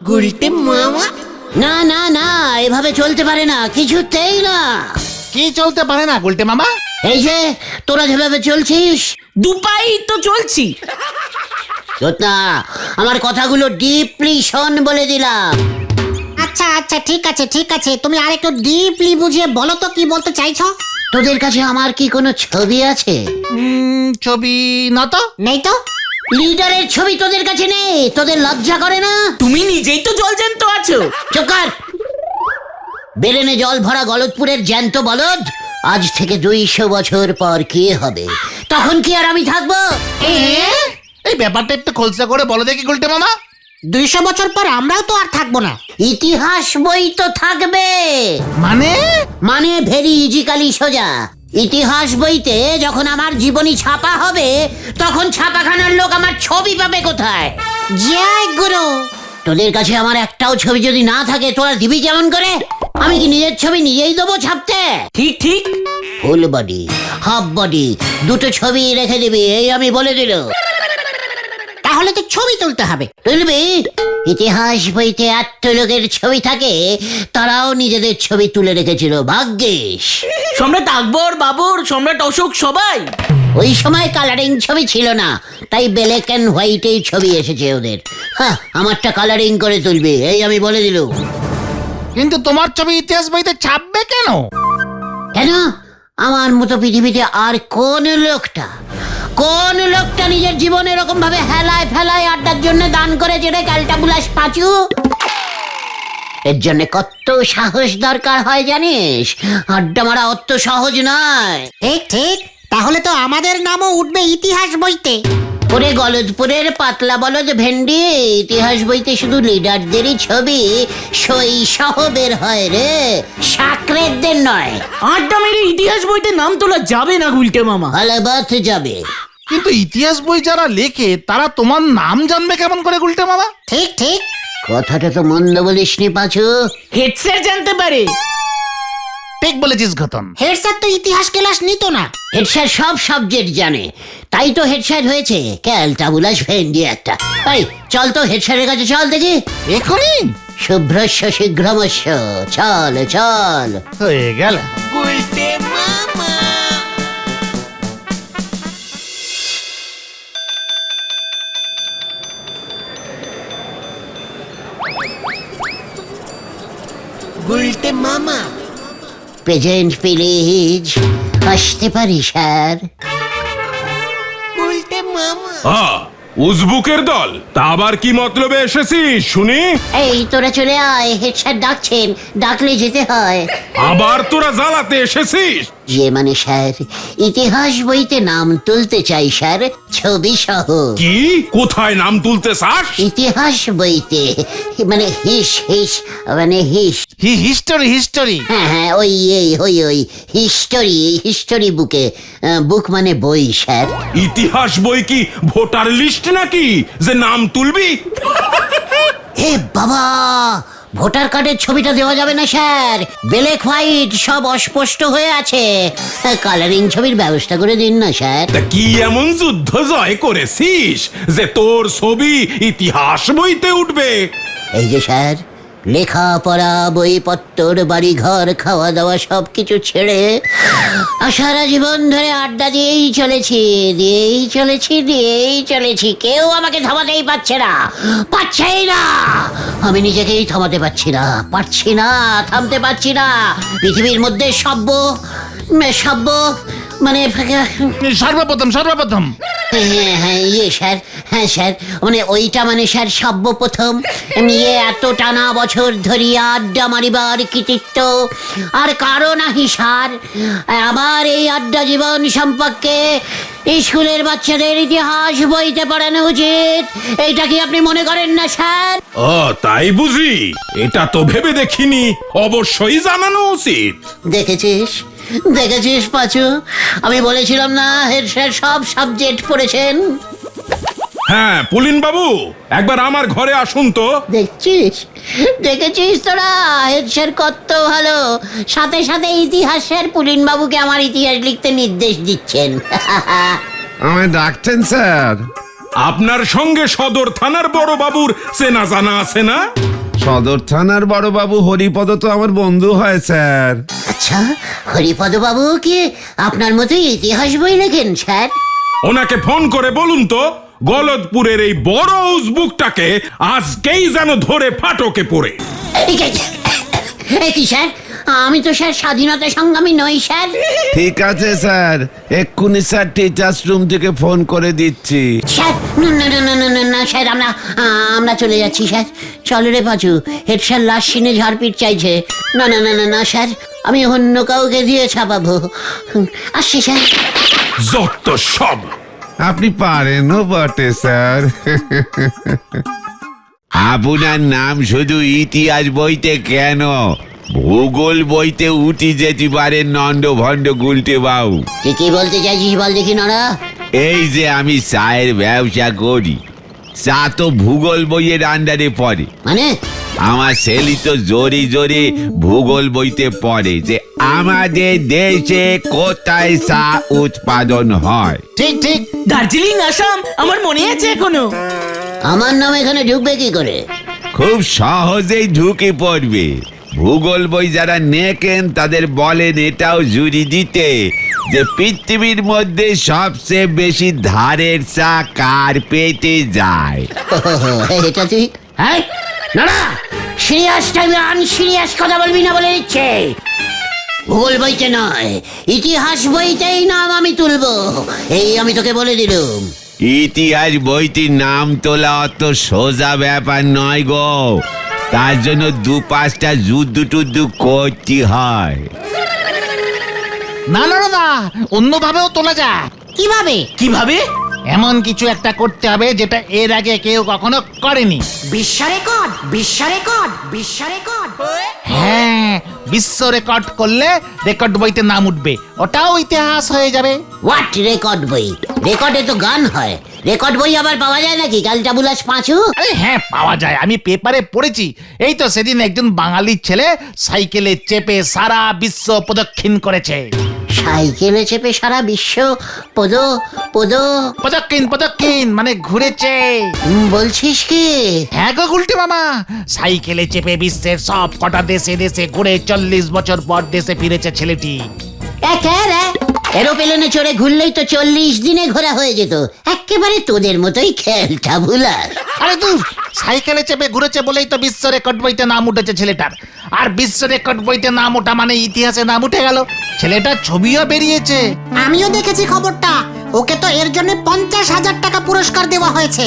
গুলটে মামা। না না না, এভাবে চলতে পারে না, কিছুতেই না। কি চলতে পারে না গুলটে মামা? এই যে তোরা যেভাবে চলছিস, দুপাই তো চলছি। না, আমার কথাগুলো ডিপলি শোন বলে দিলাম। আচ্ছা আচ্ছা, ঠিক আছে ঠিক আছে, তুমি আর একটু ডিপলি বুঝিয়ে বলো তো কি বলতে চাইছো। তোদের কাছে আমার কি কোনো ছবি আছে? ছবি না তো। নেই তো? লিডারের ছবি তোদের কাছে নেই? তোদের লজ্জা করে না? তুমি নিজেই তো জলজ্যান্ত আছো। চুপ কর। বেরেনে জল ভরা গলদপুরের জ্যান্ত বলদ, আজ থেকে 200 বছর পর কি হবে? তখন কি আর আমি থাকবো? এই ব্যাপারটা একটু খোলসা করে বলো দেখি গুলটে মামা। 200 বছর পর আমরাও তো আর থাকবো না। ইতিহাস বই তো থাকবে। মানে? মানে ভেরি ইজিক্যালি সোজা। ইতিহাস বইতে যখন আমার জীবনী ছাপা হবে, তখন ছাপাখানার লোক আমার ছবি পাবে কোথায়? জয় গুরু। তোদের কাছে আমার একটাও ছবি যদি না থাকে, তোরা দিবি কেমন করে? আমি কি নিজের ছবি নিজেই দেবো ছাপতে? ঠিক ঠিক। ফুল বডি, হাফ বডি, দুটো ছবি রেখে দিবি, এই আমি বলে দিল। তাহলে তো ছবি তুলতে হবে। তুলবি? ইতিহাস বইতে এত লোকের ছবি থাকে, তারাও নিজেদের ছবি তুলে রেখেছিল, ভাগ্যিস। সম্রাট আকবর, বাবর, সম্রাট অশোক সবাই। ওই সময় কালারিং ছবি ছিল না, তাই ব্ল্যাক অ্যান্ড হোয়াইটেই ছবি এসেছে ওদের। হ্যাঁ, আমারটা কালারিং করে তুলবি, এই আমি বলে দিল। কিন্তু তোমার ছবি ইতিহাস বইতে ছাপবে কেন? কেন? আমার মতো পৃথিবীতে আর কোন লোকটা নিজের জীবন এরকম ভাবে হেলায় ফেলায় আড্ডার জন্য দান করেছে রে ক্যালটা বুলাস পাঁচু? এর জন্য কত সাহস দরকার হয় জানিস? আড্ডা মারা অত সহজ নয়। ঠিক ঠিক, তাহলে তো আমাদের নামও উঠবে ইতিহাস বইতে। ওরে গলদপুরের পাতলা বলদ ভেন্ডি, ইতিহাস বইতে শুধু লিডারদেরই ছবি সই সহ বের হয় রে, সাকরেতদের নয়। আড্ডা মেরে ইতিহাস বইতে নাম তোলা যাবে না গুলটে মামা। আলাবাত যাবে। কিন্তু ইতিহাস বই যারা লেখে তারা তোমার নাম জানবে কেমন করে গুলটে মামা? ঠিক ঠিক। কথাটা তো মন্দ বলিসনি পাঁচু। হেড স্যার জানতে পারে। ঠিক বলেছিস ঘটন। হেড স্যার তো ইতিহাস ক্লাস নিত না। হেড স্যার সব সাবজেক্ট জানে, তাই তো হেড স্যার হয়েছে। ক্যালটাবুলাস ভেন্ডি একটা। এই চল তো হেড স্যারের কাছে, চল দেখি। এখনই? শুভ্রস্য শীঘ্রমস্য, চল চল। হয়ে গেল। গুলটে মামা। গুলটে মামা। Present please. আসতে পারি স্যার? গুলটে মামা। উজবুকের দল, তা আবার কি মতলবে এসেছিস শুনি? এই তোরা চলে আয়, হেড স্যার ডাকছেন, ডাকলে যেতে হয়। আবার তোরা জ্বালাতে এসেছিস? যে মানে স্যার, ইতিহাস বইতে নাম তুলতে চাই স্যার, ছবি সহ। কি? কোথায় নাম তুলতে চাস? ইতিহাস বইতে, মানে হিস্টোরি। হ্যাঁ ওই হিস্টোরি বুকে। বুক মানে বই স্যার। ইতিহাস বই কি ভোটার লিস্ট নাকি যে নাম তুলবি? হে বাবা, ভোটার কার্ডের ছবিটা দেওয়া যাবে না স্যার, ব্ল্যাক হোয়াইট সব অস্পষ্ট হয়ে আছে। কালারিং ছবির ব্যবস্থা করে দিন না স্যার। তা কি এমন যুদ্ধ জয় করেছিস যে তোর ছবি ইতিহাস বইতে উঠবে? এই যে স্যার, লেখাপড়া, বইপত্তর, বাড়ি ঘর, খাওয়া দাওয়া সবকিছু ছেড়ে সারা জীবন ধরে আড্ডা দিয়েই চলেছি। কেউ আমাকে থামাতেই পারছেই না। আমি নিজেকেই থামাতে পারছি না, থামতে পারছি না। পৃথিবীর মধ্যে সভ্য মানে সর্বপ্রথম স্যার, মানে ওইটা মানে স্যার সর্বপ্রথম। এত টানা বছর ধরিয়া আড্ডা মারিবার কৃতিত্ব আর কারো নাহি স্যার। আমার এই আড্ডা জীবন সম্পর্কে স্কুলের বাচ্চাদের ইতিহাস বইতে পড়ানো উচিত। এইটা কি আপনি মনে করেন না স্যার? ও তাই বুঝি, এটা তো ভেবে দেখিনি, অবশ্যই জানানো উচিত। দেখেছিস পাঁচু, আমি বলেছিলাম না হেড স্যার সব সাবজেক্ট পড়েছেন। হ্যাঁ পুলিন বাবু, একবার আমার ঘরে আসুন তো। দেখেছিস তোরা, হেড স্যার কত ভালো, সাথে সাথে ইতিহাসের পুলিন বাবুকে আমার ইতিহাস লিখতে নির্দেশ দিচ্ছেন। আমায় ডাকছেন স্যার? আপনার সঙ্গে সদর থানার বড় বাবুর চেনা জানা আছে না? সদর থানার বড়বাবু হরিপদ তো আমার বন্ধু হয় স্যার। আচ্ছা, হরিপদ বাবু কি আপনার মতোই ইতিহাস বই লেখেন স্যার? ওনাকে ফোন করে বলুন তো গলদপুরের এই বড় উজবুকটাকে আজকেই যেন ধরে ফাটকে পড়ে। এ কি স্যার, আমি তো স্যার স্বাধীনতা সংগ্রামী নই স্যার। ঠিক আছে স্যার, এক্ষুনি স্যার টিচার্স রুম থেকে ফোন করে দিচ্ছি। স্যার না না না না না না স্যার, আমরা চলে যাচ্ছি স্যার। চল রে পাঁচু, হেড স্যার লাশ সিনে ঝাড়পিট চাইছে। না না না না না স্যার, আমি অন্য কাউকে দিয়ে ছাপাবো। আসছি স্যার। যত সব। আপনি পারেনও বটে স্যার। আপনার নাম শুধু ইতিহাস বইতে কেন, ভূগোল বইতে উঠি যেতে পারেন নন্দ ভণ্ড গুলটে বাবু। তুই কি বলতে চাইছিস বল দেখি নড়া? এই যে আমি চায়ের ব্যবসা করি, চা তো ভূগোল বইয়ের আন্ডারে পড়ে। মানে আমার ছেলে তো জোরে জোরে ভূগোল বইতে পড়ে যে আমাদের দেশে কোথায় চা উৎপাদন হয়। ঠিক ঠিক, দার্জিলিং আসাম আমার মনে আছে এখনো। আমার নাম এখানে ঢুকবে কি করে? খুব সহজেই ঢুকে পড়বে। ভূগোল বই যারা নেকেন তাদের বলেন এটাও জুড়ি দিতে যে পৃথিবীর মধ্যে সবচেয়ে বেশি ধারের চা কার পেটে যায়। এটা তুই হ্যাঁ নড়া, সিরিয়াস টাইমে আনসিরিয়াস কথা বলবি না বলে দিচ্ছে। ভূগোল বইতে নয়, ইতিহাস বইতেই নাম আমি তুলবো, এই আমি তোকে বলে দিলুম। ইতিহাস বইটি নাম তোলা অত সোজা ব্যাপার নয় গো, তার জন্য 2-5টা যুদ্ধ টুদ্ধ করতে হয়। না না না, অন্যভাবেও তোলা যায়। কিভাবে? কিভাবে? এমন কিছু একটা করতে হবে যেটা এর আগে কেউ কখনো করেনি। বিশ্ব রেকর্ড, বিশ্ব রেকর্ড, বিশ্ব রেকর্ড। হ্যাঁ, বিশ্ব রেকর্ড করলে রেকর্ড বইতে নাম উঠবে, ওটাও ইতিহাস হয়ে যাবে। হোয়াট রেকর্ড বই? রেকর্ডে তো গান হয়, রেকর্ড বই আবার পাওয়া যায় নাকি ক্যালটাবুলাস পাঁচু? আরে হ্যাঁ, পাওয়া যায়, আমি পেপারে পড়েছি। এই তো সেদিন একজন বাঙালি ছেলে সাইকেলে চেপে সারা বিশ্ব প্রদক্ষিণ করেছে। সাইকেলে চেপে সারা বিশ্ব পদ পদ প্রদক্ষিণ মানে ঘুরেছে। বলছিস কি? হ্যাঁ গো গুলটে মামা, সাইকেলে চেপে বিশ্বের সব কটা দেশে দেশে ঘুরে 40 বছর পর দেশে ফিরেছে ছেলেটি। এরোপ্লেনে চড়ে ঘুরলেই তো 40 দিনে ঘোরা হয়ে যেত। একেবারে তোদের মতোই খেলটাবুলাস। আরে তুই সাইকেলে চেপে ঘুরেছে বলেই তো বিশ্ব রেকর্ড বইতে নাম উঠেছে ছেলেটার। আর বিশ্ব রেকর্ড বইতে নাম ওঠা মানে ইতিহাসে নাম উঠে গেল। ছেলেটার ছবিও বেরিয়েছে। আমিও দেখেছি খবরটা, ওকে তো এর জন্য 50,000 টাকা পুরস্কার দেওয়া হয়েছে।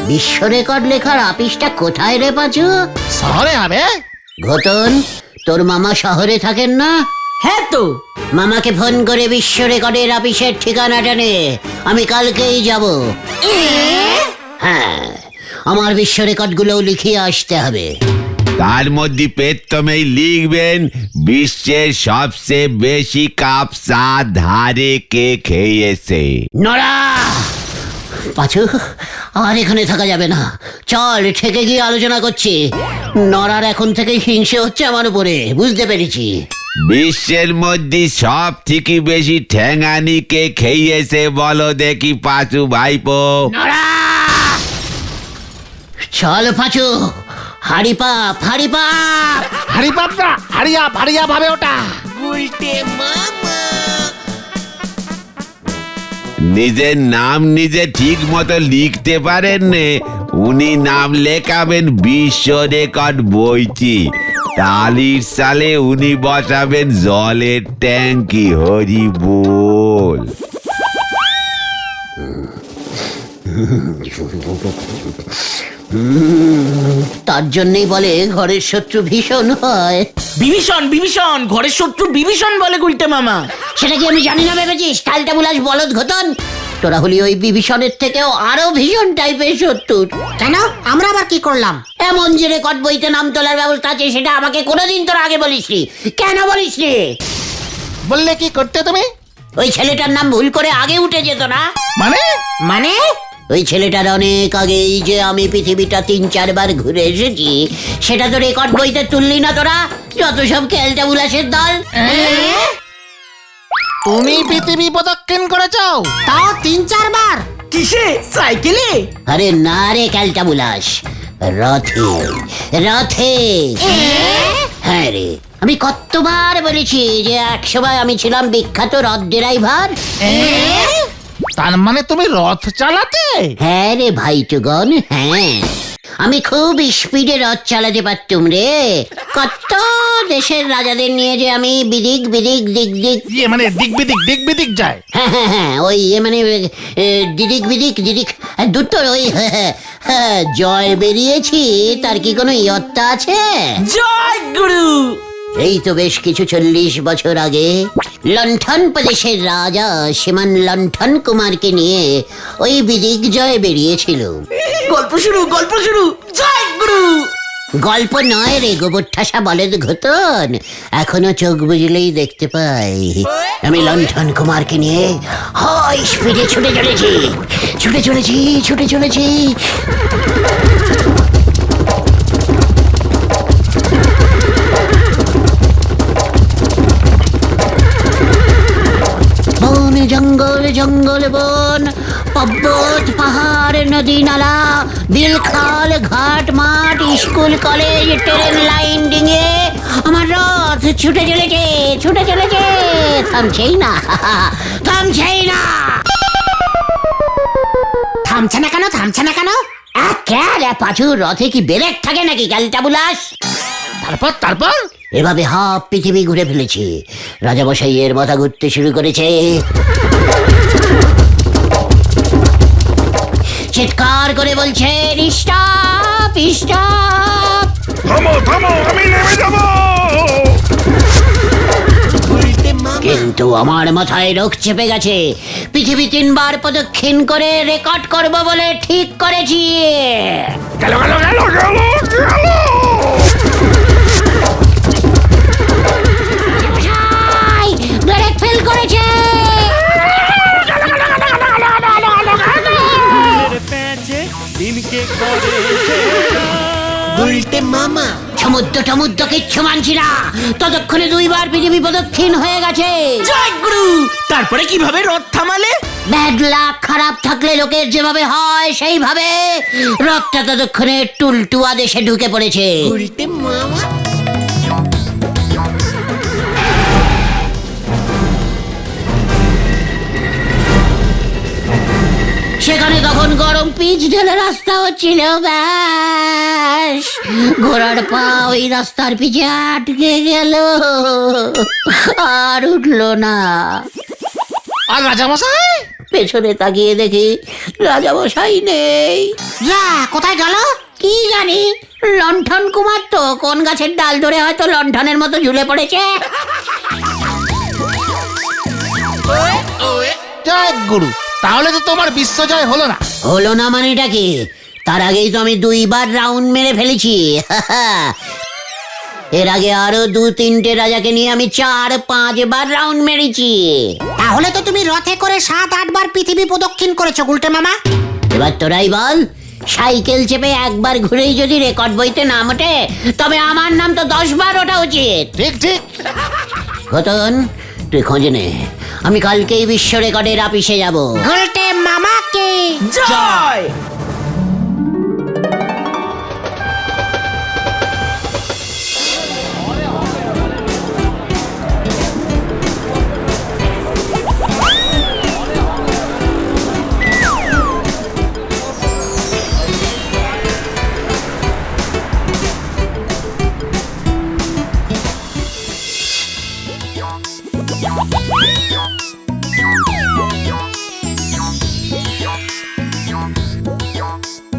বিশ্ব রেকর্ড লেখার আপিসটা কোথায় রে পাঁচু? শহরে হবে। ঘটন, তোর মামা শহরে থাকেন না? হ্যাঁ তো। মামাকে ফোন করে বিশ্ব রেকর্ডের অফিসের ঠিকানাটা নে, আমি কালকেই যাব। হ্যাঁ, আমার বিশ্ব রেকর্ডগুলোও লিখিয়ে আসতে হবে। তার মধ্যে প্রথমেই লিখবেন বিশ্বের সবচেয়ে বেশি কাপ চা ধারে কে খেয়েছে। নড়া পাঁচু, আর এখানে থাকা যাবে না, চল ঠেকে গিয়ে আলোচনা করছি। নড়ার এখন থেকে হিংসে হচ্ছে আমার উপরে, বুঝতে পেরেছি। বিশ্বের মধ্যে সব থেকে বেশি ঠ্যাঙানি কে খেয়েছে বলো দেখি পাঁচু ভাইপো। নড়া চল পাঁচু, হাড়ি পাপ হাড়ি পাপ। হারি বাপরা, হারিয়া ভাবে ওটা। নিজের নাম নিজে ঠিক মতো লিখতে পারেন নে, উনি নাম লেখাবেন বিশ্ব রেকর্ড বইটি। টালির সালে উনি বসাবেন জলের ট্যাঙ্কি। হরি বল। তার জন্যই বলে ঘরের শত্রু ভীষণ হয়। বিভীষণ ঘরের শত্রু বিভীষণ বলে গুলটে মামা। সেটা কি আমি জানি না ভেবেছিস? ক্যালটাবুলাস বলদ ঘটন, তোরা হলি ওই বিভীষণের থেকেও আরো ভীষণ টাইপের শত্রু। কেন? আমরা আবার কি করলাম? এমন যে রেকর্ড বইতে নাম তোলার ব্যবস্থা আছে সেটা আমাকে কোনোদিন তোরা আগে বলিসনি। কেন বলিসনি? বললে কি করতে তুমি? ওই ছেলেটার নাম ভুল করে আগে উঠে যেত না? মানে ওই ছেলেটার অনেক আগেই যে আমি পৃথিবীটা 3-4 বার ঘুরে এসেছি সেটা তো রেকর্ড বইতে তুললি না তোরা, যত সব ক্যালটাবুলাসের দল। তুমি পৃথিবী প্রদক্ষিণ করেছো? তাও 3-4 বার? কিসে? সাইকেলে? আরে না রে ক্যালটাবুলাস, রথে রথে। হ্যাঁ রে, আমি কতবার বলেছি যে এক সময় আমি ছিলাম বিখ্যাত রথ ড্রাইভার। তার মানে তুমি রথ চালাতে? হ্যাঁ রে ভাইটুগণ, হ্যাঁ আমি খুব স্পিডে রথ চালাতে পারতুম রে। কত দেশের রাজাদের নিয়ে যে আমি বিদিক বিদিক দিক দিক, ইয়ে মানে দিক বিদিক যায়। হ্যাঁ হ্যাঁ হ্যাঁ ওই মানে দিদিক বিদিক দিদিক দুটো ওই জয় বেরিয়েছি, তার কি কোনো ইয়ত্তা আছে? জয় গুরু। এই তো বেশ কিছু 40 বছর আগে লণ্ঠন প্রদেশের রাজা শ্রীমান লণ্ঠন কুমারকে নিয়ে ওই বিদিক জয় বেরিয়েছিল। গল্প শুরু, গল্প শুরু। জয় গুরু। গল্প নয় রে গোবর ঠাসা বলদ ঘটন, এখনো চোখ বুঝলেই দেখতে পাই। আমি লণ্ঠন কুমারকে নিয়ে হাই স্পিডে ছুটে চলেছি। বন জঙ্গল বন, পর্বত পাহাড় নদী নালা, বিল খাল ঘাট মাঠ, স্কুল কলেজ ট্রেন লাইন ডিঙে আমার রথ ছুটে চলেছে। থামছেই না। থামছে না কেন? পাঁচু, রথে কি ব্রেক থাকে নাকি ক্যালটা বুলাস? তারপর এভাবে হাফ পৃথিবী ঘুরে ফেলেছি। রাজামশাইয়ের মাথা ঘুরতে শুরু করেছে। চিৎকার করে বলছে স্টপ। থামো থামো, আমি নেমে যাব। কিন্তু আমার মাথায় রোগ চেপে গেছে। পৃথিবী 3 বার প্রদক্ষিণ করে রেকর্ড করব বলে ঠিক করেছি। গেল। ব্রেক ফেল করেছে। সমুদ্র কিচ্ছু মানছি না, ততক্ষণে 2 বার পৃথিবী প্রদক্ষিণ হয়ে গেছে। জয় গুরু। তারপরে কিভাবে রথ থামালে? ব্যাড লাক খারাপ থাকলে লোকের যেভাবে হয় সেইভাবে রথটা ততক্ষণে টুলটুয়া দেশে ঢুকে পড়েছে। সেখানে তখন গরম পিচ ঢেলে রাস্তা হচ্ছিল। ব্যাস, ঘোড়ার পা ওই রাস্তার পিছে আটকে গেল, আর উঠলো না। আর রাজামশাই? পেছনে তাকিয়ে দেখি রাজামশাই নেই। যা, কোথায় গেল? কি জানি, লণ্ঠন কুমার তো কোন গাছের ডাল ধরে হয়তো লণ্ঠনের মতো ঝুলে পড়েছে। জয় গুরু, তাহলে তো তোমার বিশ্বজয় হলো না। মানেটা কি? তার আগেই তো আমি 2 বার রাউন্ড মেরে ফেলেছি। এর আগে আরো 2-3টে রাজাকে নিয়ে আমি 4-5 বার রাউন্ড মেরেছি। তাহলে তো তুমি রথে করে 7-8 বার পৃথিবী প্রদক্ষিণ করেছো গুলটে মামা। এবার তোরাই বল, সাইকেল চেপে একবার ঘুরেই যদি রেকর্ড বইতে নাম ওঠে, তবে আমার নাম তো 10 বার ওঠা উচিত। ঠিক ঘটন, তুই খোঁজে নে, আমি কালকেই বিশ্ব রেকর্ডের অফিসে যাব। গুলটে মামাকে জয়।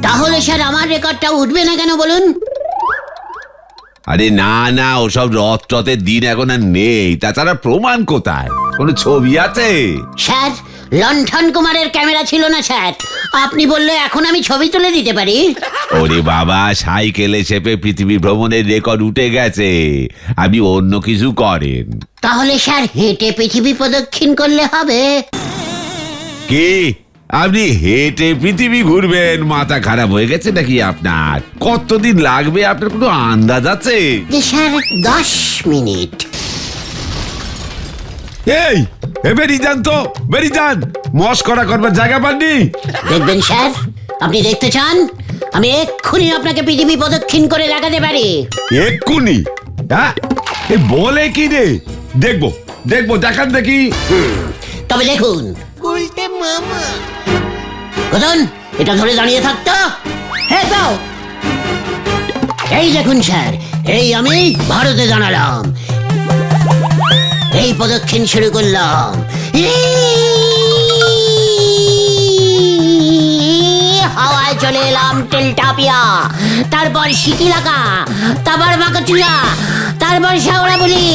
তাহলে স্যার আমার রেকর্ডটা উঠবে না কেন বলুন? আরে না, ওসব রথের দিন এখন আর নেই। তাছাড়া প্রমাণ কোথায়? কোনো ছবি আছে? স্যার, লণ্ঠন কুমারের ক্যামেরা ছিল না স্যার। আপনি বললে এখন আমি ছবি তুলে দিতে পারি। ওরে বাবা, সাইকেলে চেপে পৃথিবী ভ্রমণের রেকর্ড উঠে গেছে। আমি অন্য কিছু করেন। তাহলে স্যার হেঁটে পৃথিবী প্রদক্ষিণ করলে হবে? কি আপনি হেঁটে পৃথিবী ঘুরবেন? মাথা খারাপ হয়ে গেছে নাকি আপনার? কতদিন লাগবে আপনার কোনো আন্দাজ আছে? যে স্যার 10 মিনিট। এই বেরিয়ে যান তো, বেরিয়ে যান। মস্করা করবার জায়গা পাননি? দেখবেন স্যার, আপনি দেখতে চান আমি এক্ষুনি আপনাকে পৃথিবী প্রদক্ষিণ করে দেখাতে পারি। এক্ষুনি? হ্যাঁ, এ বলে কি রে? দেখবো দেখবো, দেখান দেখি। তবে দেখুন কতন, এটা ধরে দাঁড়িয়ে থাকতো। হ্যাঁ দাও। এই দেখুন স্যার, এই আমি ভারতে জানালাম, এই প্রদক্ষিণ শুরু করলাম। হাওয়ায় চলে এলাম টেলটাপিয়া, তারপর সিকিলাকা, তারপর মাকাচুয়া, তারপর শাওড়াবুলি,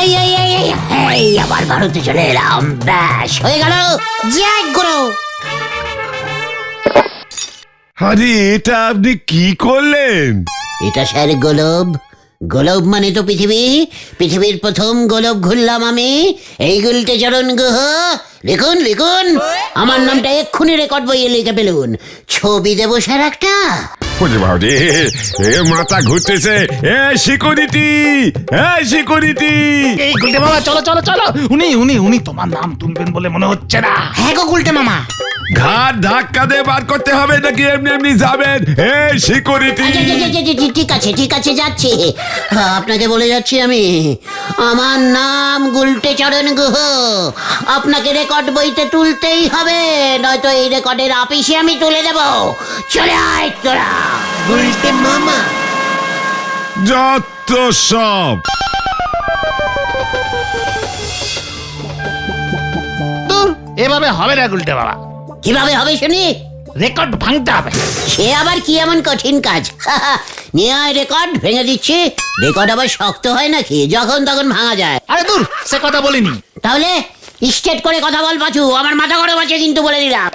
এই এই এই এই এই আবার ভারতে চলে এলাম। ব্যাস হয়ে গেল। জয় গুরু। আরে এটা আপনি কি করলেন? এটা স্যার গোলব। গোলব মানে তো পৃথিবী, পৃথিবীর প্রথম গোলব ঘুরলাম আমি। এই গুলটে চরণ গুহ। লিখুন লিখুন, আমার নামটা এক্ষুনি রেকর্ড বইয়ে লিখে ফেলুন। ছবি দেবো স্যার একটা। ওরে বাবা রে, এ মাথা ঘুরতেছে। এ সিকিউরিটি, এ সিকিউরিটি। এই গুলটে মামা, চলো চলো চলো। উনি উনি উনি তোমার নাম তুলবেন বলে মনে হচ্ছে না। হ্যাঁ গো গুলটে মামা। ঘাট ধাক্কা দিয়ে বার করতে হবে নাকি এমনি এমনি যাবেন? এ সিকিউরিটি। ঠিক আছে ঠিক আছে, যাচ্ছি। আপনাকে বলে যাচ্ছি আমি, আমার নাম গুলটে চরণ গুহ। আপনাকে রেকর্ড বইতে তুলতেই হবে, নয়তো এই রেকর্ডের আপিসে আমি তুলে দেব। চলে আয় তোরা। গুলটে মামা। যত সব। দূর, এভাবে হবে না গুলটে বাবা, কিভাবে হবে শুনি? রেকর্ড ভাঙতে হবে। সে আবার কি এমন কঠিন কাজ? নিয়ে আয় রেকর্ড, ভেঙে দিচ্ছি। রেকর্ড আবার শক্ত হয় নাকি, যখন তখন ভাঙা যায়? আরে দূর, সে কথা বলিনি। তাহলে স্ট্রেট করে কথা বল পাচু, আমার মাথা গরম আছে কিন্তু বলে দিলাম।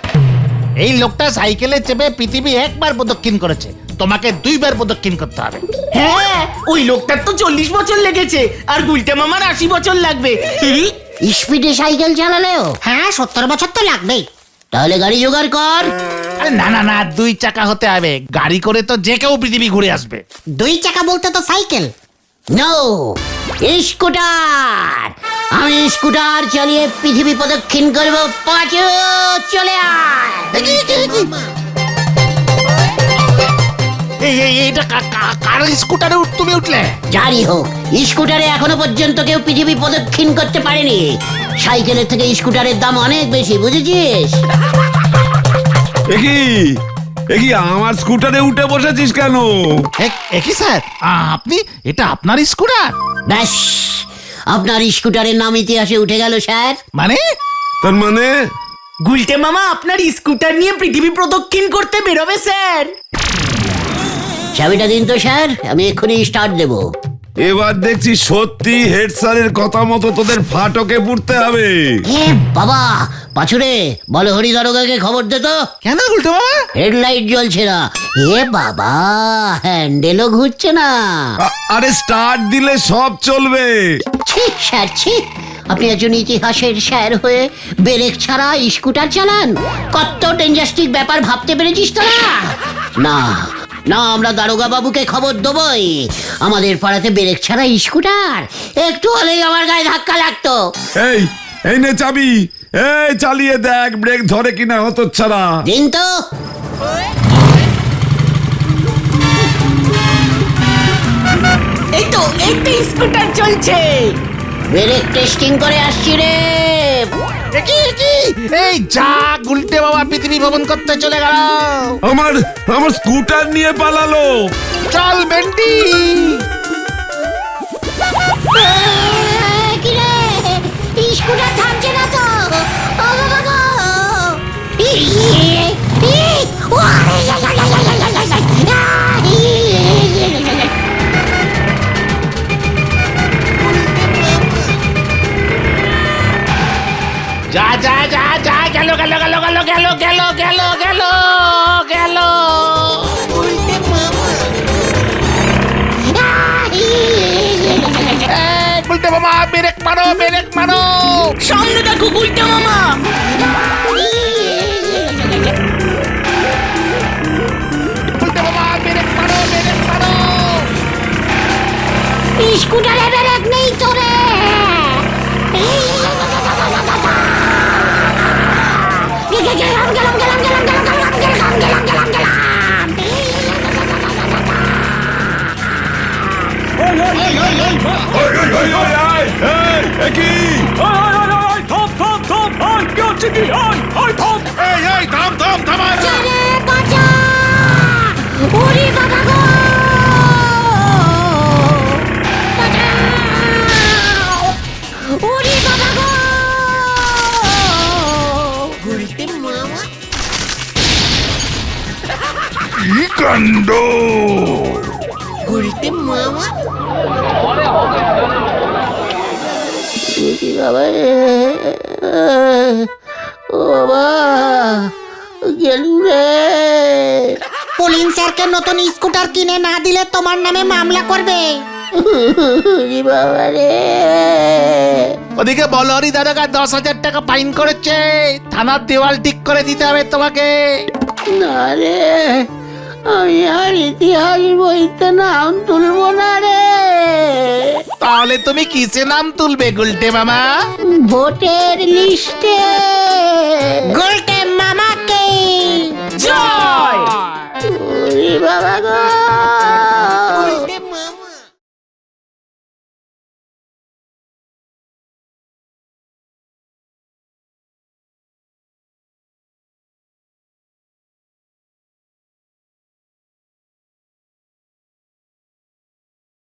এই লোকটা সাইকেলে চেপে পৃথিবী একবার প্রদক্ষিণ করেছে, তোমাকে 2 বার প্রদক্ষিণ করতে হবে। হ্যাঁ, ওই লোকটার তো 40 বছর লেগেছে, আর গুলটে মামার 80 বছর লাগবে। স্পিডে সাইকেল চালালেও? হ্যাঁ 70 বছর তো লাগবেই। তাহলে গাড়ি জোগাড় কর। আরে না না না, 2 চাকা হতে হবে। গাড়ি করে তো যে কেউ পৃথিবী ঘুরে আসবে। 2 চাকা বলতে তো সাইকেল। No, scooter. আমি স্কুটার চালিয়ে পৃথিবী প্রদক্ষিণ করব। পাঁচু, চলে আয়। এইটা কার স্কুটারে তুমি উঠলে? যারই হোক, স্কুটারে এখনো পর্যন্ত কেউ পৃথিবী প্রদক্ষিণ করতে পারেনি। সাইকেলের থেকে স্কুটারের দাম অনেক বেশি, বুঝেছিস? একই আমার স্কুটারে উঠে বসেছিস কেন? একই স্যার, আপনি, এটা আপনার স্কুটার? ব্যাস, আপনার স্কুটারের নাম ইতিহাসে উঠে গেল স্যার। মানে? তার মানে? গুলটে মামা আপনার স্কুটার নিয়ে পৃথিবী প্রদক্ষিণ করতে বেরোবে স্যার। চাবিটা দিন তো স্যার, আমি এক্ষুনি স্টার্ট দেবো। এবার দেখছি সত্যি হেড স্যারের কথা মতো তোদের ফাটকে পুড়তে হবে। এ বাবা, পাছুরে বলো হরি দারোগাকে খবর দে তো। কেন গুলটে বাবা? হেডলাইট জ্বলছে না। এ বাবা, হ্যান্ডেলও ঘুরছে না। আরে স্টার্ট দিলে সব চলবে। ছি স্যার, ছি। আপনি একজন ইতিহাসের স্যার হয়ে ব্রেক ছাড়া স্কুটার চালান? কত ডেঞ্জাস্টিক ব্যাপার ভাবতে পেরেছিস তোরা? না না, আমরা দারোগা বাবুকে খবর দেবই। আমাদের পাড়াতে ব্রেক ছাড়া স্কুটার, একটু হলেই আমার গায়ে ধাক্কা লাগতো। এই এই নে চাবি, এই চালিয়ে দেখ ব্রেক ধরে কিনা হতচ্ছাড়া। দিন তো। এই তো স্কুটার চলছে। ব্রেক টেস্টিং করে আসছি রে। এই যা, গুলটে বাবা পৃথিবী ভ্রমণ করতে চলে গেল। আমার আমার স্কুটার নিয়ে পালালো। চল বেন্টি। কি রে, স্কুটার থামছে না তো। ও বাবা গো। যা যা যা যা, গেল গেল গেল গেল গেল গেল গেল গেল গেল। গুলটে মামা, ব্রেক মারো ব্রেক মারো। সামনে দেখো গুলটে মামা। গুলটে মামা, ব্রেক মারো ব্রেক মারো। স্কুটারে ব্রেক নেই তো রে। গেলাম গেলাম গেলাম গেলাম গেলাম গেলাম গেলাম গেলাম গেলাম গেলাম। রে বাঁচা! ওরে বাবা গো! বাঁচাও! ওরে বাবা গো! গুলতে মামা! গুলতে মামা! ওরে বাবা রে! ও বাবা! গেলু রে! পুলিশ স্যারকে নতুন স্কুটার কিনে না দিলে তোমার নামে মামলা করবে। ওরে বাবা রে! ওদিকে বলহরি দারোগা 10,000 টাকা ফাইন করেছে, থানার দেওয়াল ঠিক করে দিতে হবে তোমাকে। না রে, আমি আর ইতিহাস বইতে নাম তুলবো না রে। তাহলে তুমি কিসে নাম তুলবে গুলটে মামা? ভোটের লিস্টে